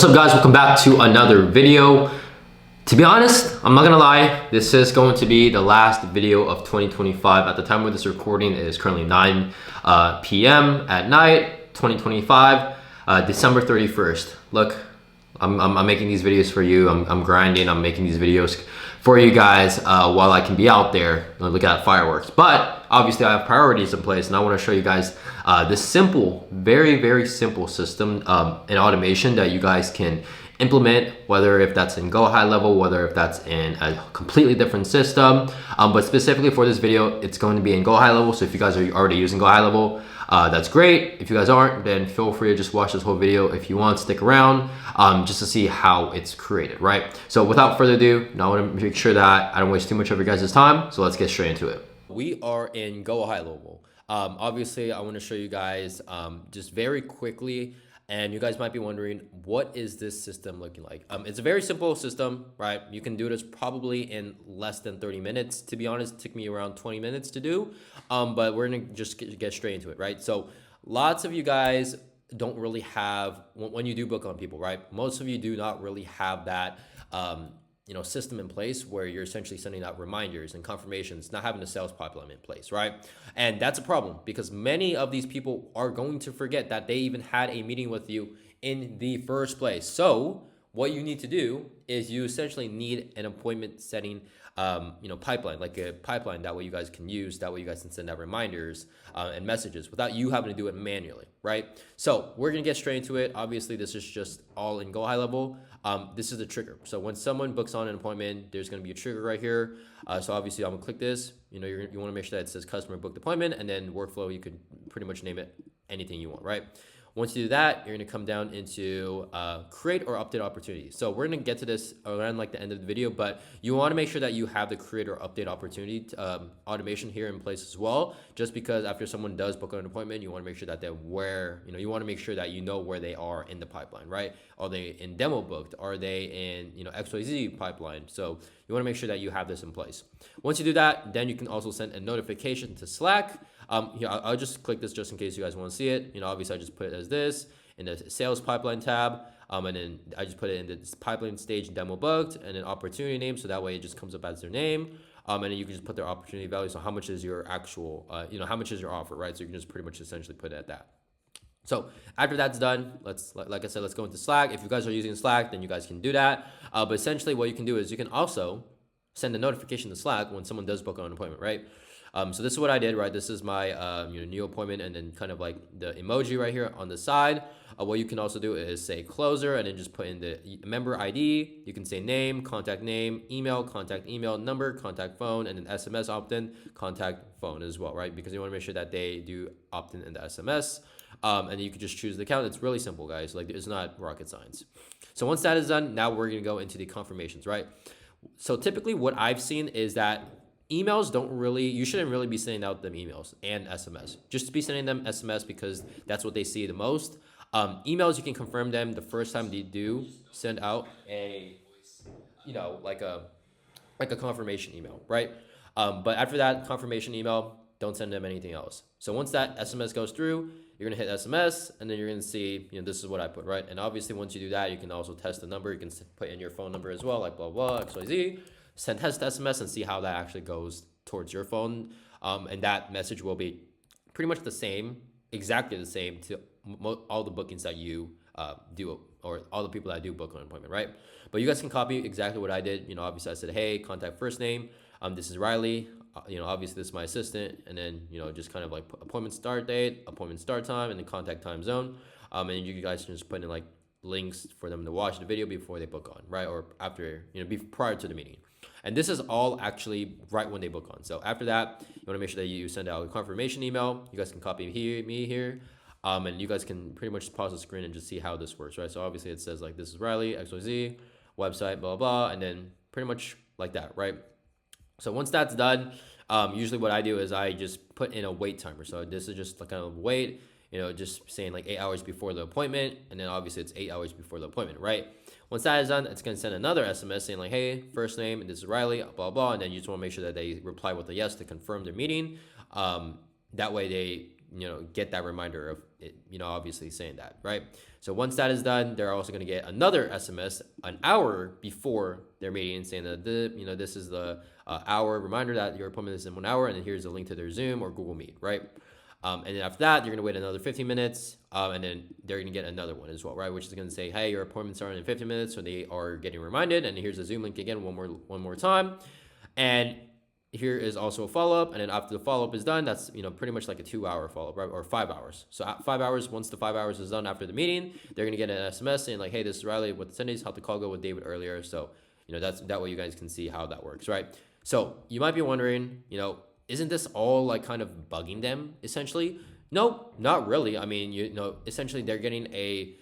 What's up guys, welcome back to another video. To be honest, I'm not gonna lie, this is going to be the last video of 2025. At the time of this recording, it is currently 9 p.m. at night, 2025, December 31st. Look, I'm making these videos for you. I'm grinding, I'm making these videos for you guys while I can be out there looking at fireworks. But obviously I have priorities in place, and I want to show you guys this simple, very simple system and automation that you guys can implement, whether if that's in Go High Level, whether if that's in a completely different system. But specifically for this video, it's going to be in Go High Level. So if you guys are already using Go High Level, that's great. If you guys aren't, then feel free to just watch this whole video. If you want, stick around just to see how it's created, right? So without further ado, now I want to make sure that I don't waste too much of your guys' time. So let's get straight into it. We are in Go High Level. Obviously, I want to show you guys just very quickly. And you guys might be wondering, what is this system looking like? It's a very simple system, right? You can do this probably in less than 30 minutes. To be honest, it took me around 20 minutes to do, but we're gonna just get straight into it, right? So lots of you guys don't really have, when you do book on people, right? Most of you do not really have that system in place where you're essentially sending out reminders and confirmations, not having a sales pipeline in place, right? And that's a problem because many of these people are going to forget that they even had a meeting with you in the first place. So what you need to do is you essentially need an appointment setting pipeline, like a pipeline. That way you guys can use, that way you guys can send out reminders and messages without you having to do it manually, right? So we're gonna get straight into it. Obviously, this is just all in Go High Level. This is the trigger. So when someone books on an appointment, there's gonna be a trigger right here. So obviously I'm gonna click this. You wanna make sure that it says customer booked appointment, and then workflow, you could pretty much name it anything you want, right? Once you do that, you're gonna come down into create or update opportunity. So we're gonna get to this around like the end of the video, but you wanna make sure that you have the create or update opportunity automation here in place as well, just because after someone does book an appointment, you wanna make sure that they're where, you wanna make sure that you know where they are in the pipeline, right? Are they in demo booked? Are they in, XYZ pipeline? So you wanna make sure that you have this in place. Once you do that, then you can also send a notification to Slack. I'll just click this just in case you guys want to see it. Obviously I just put it as this in the sales pipeline tab. And then I just put it in the pipeline stage demo booked and an opportunity name. So that way it just comes up as their name. And then you can just put their opportunity value. So how much is your actual, how much is your offer, right? So you can just pretty much essentially put it at that. So after that's done, like I said, let's go into Slack. If you guys are using Slack, then you guys can do that. But essentially what you can do is you can also send a notification to Slack when someone does book on an appointment, right? So this is what I did, right? This is my new appointment, and then kind of like the emoji right here on the side. What you can also do is say closer, and then just put in the member ID. You can say name, contact name, email, contact email, number, contact phone, and then SMS opt-in, contact phone as well, right? Because you want to make sure that they do opt-in the SMS. And then you can just choose the account. It's really simple, guys. Like, it's not rocket science. So once that is done, now we're going to go into the confirmations, right? So typically what I've seen is that emails you shouldn't really be sending out them emails and SMS. Just be sending them SMS because that's what they see the most. Emails, you can confirm them the first time they do send out a, like a confirmation email, right? But after that confirmation email, don't send them anything else. So once that SMS goes through, you're gonna hit SMS, and then you're gonna see, this is what I put, right? And obviously once you do that, you can also test the number. You can put in your phone number as well, like blah, blah, XYZ. Send test SMS and see how that actually goes towards your phone. And that message will be pretty much the same, exactly the same to all the bookings that you do, or all the people that do book on an appointment, right? But you guys can copy exactly what I did. Obviously I said, hey, contact first name. This is Riley. Obviously this is my assistant. And then, just kind of like appointment start date, appointment start time, and then contact time zone. And you guys can just put in like links for them to watch the video before they book on, right? Or after, prior to the meeting. And this is all actually right when they book on. So after that, you want to make sure that you send out a confirmation email. You guys can copy me here. And you guys can pretty much pause the screen and just see how this works, right? So obviously it says like, this is Riley, XYZ, website, blah, blah, and then pretty much like that, right? So once that's done, usually what I do is I just put in a wait timer. So this is just like kind of wait, just saying like 8 hours before the appointment. And then obviously it's 8 hours before the appointment, right? Once that is done, it's going to send another SMS saying like, hey, first name, and this is Riley, blah, blah. And then you just want to make sure that they reply with a yes to confirm their meeting. That way they get that reminder of it, obviously saying that, right? So once that is done, they're also going to get another SMS an hour before their meeting saying that this is the hour reminder that your appointment is in 1 hour, and then here's a link to their Zoom or Google Meet, right? And then after that, you're going to wait another 15 minutes, and then they're going to get another one as well, right? Which is going to say, hey, your appointment's starting in 15 minutes, so they are getting reminded, and here's a Zoom link again one more time. And here is also a follow-up, and then after the follow-up is done, that's pretty much like a 2-hour follow-up, right? Or 5 hours. So at 5 hours, once the 5 hours is done after the meeting, they're going to get an SMS saying like, hey, this is Riley with the attendees, how'd the call go with David earlier? So that way you guys can see how that works, right? So you might be wondering, isn't this all like kind of bugging them essentially? No, not really. I mean, essentially they're getting a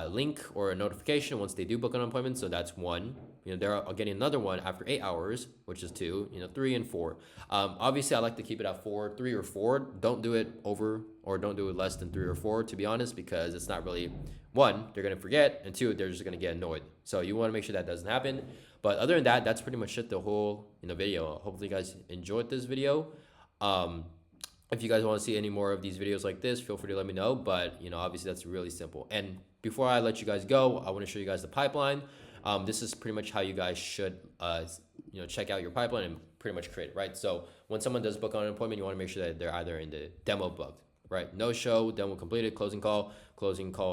link or a notification once they do book an appointment. So that's one. They're getting another one after 8 hours, which is 2. 3 and 4. Obviously, I like to keep it at 3 or 4. Don't do it over or don't do it less than 3 or 4, to be honest, because it's not really, 1, they're gonna forget, and 2, they're just gonna get annoyed. So you want to make sure that doesn't happen. But other than that, that's pretty much it. The whole video. Hopefully, you guys enjoyed this video. If you guys want to see any more of these videos like this, feel free to let me know. But obviously that's really simple. And before I let you guys go, I want to show you guys the pipeline. This is pretty much how you guys should check out your pipeline and pretty much create it, right? So when someone does book on an appointment, you want to make sure that they're either in the demo booked, right? No show, demo completed, closing call,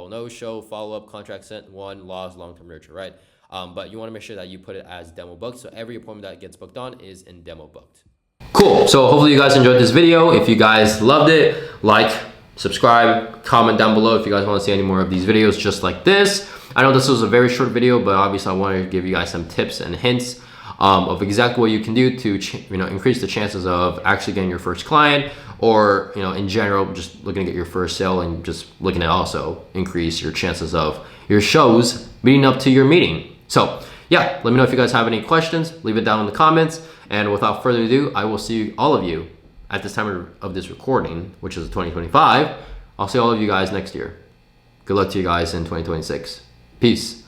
no show, follow up, contract sent, one, lost, long-term nurture, right? But you want to make sure that you put it as demo booked. So every appointment that gets booked on is in demo booked. Cool. So hopefully you guys enjoyed this video. If you guys loved it, like, subscribe, comment down below if you guys want to see any more of these videos just like this. I know this was a very short video, but obviously I wanted to give you guys some tips and hints of exactly what you can do to increase the chances of actually getting your first client, or in general just looking to get your first sale, and just looking to also increase your chances of your shows leading up to your meeting. So yeah, let me know if you guys have any questions. Leave it down in the comments. And without further ado, I will see all of you at this time of this recording, which is 2025. I'll see all of you guys next year. Good luck to you guys in 2026. Peace.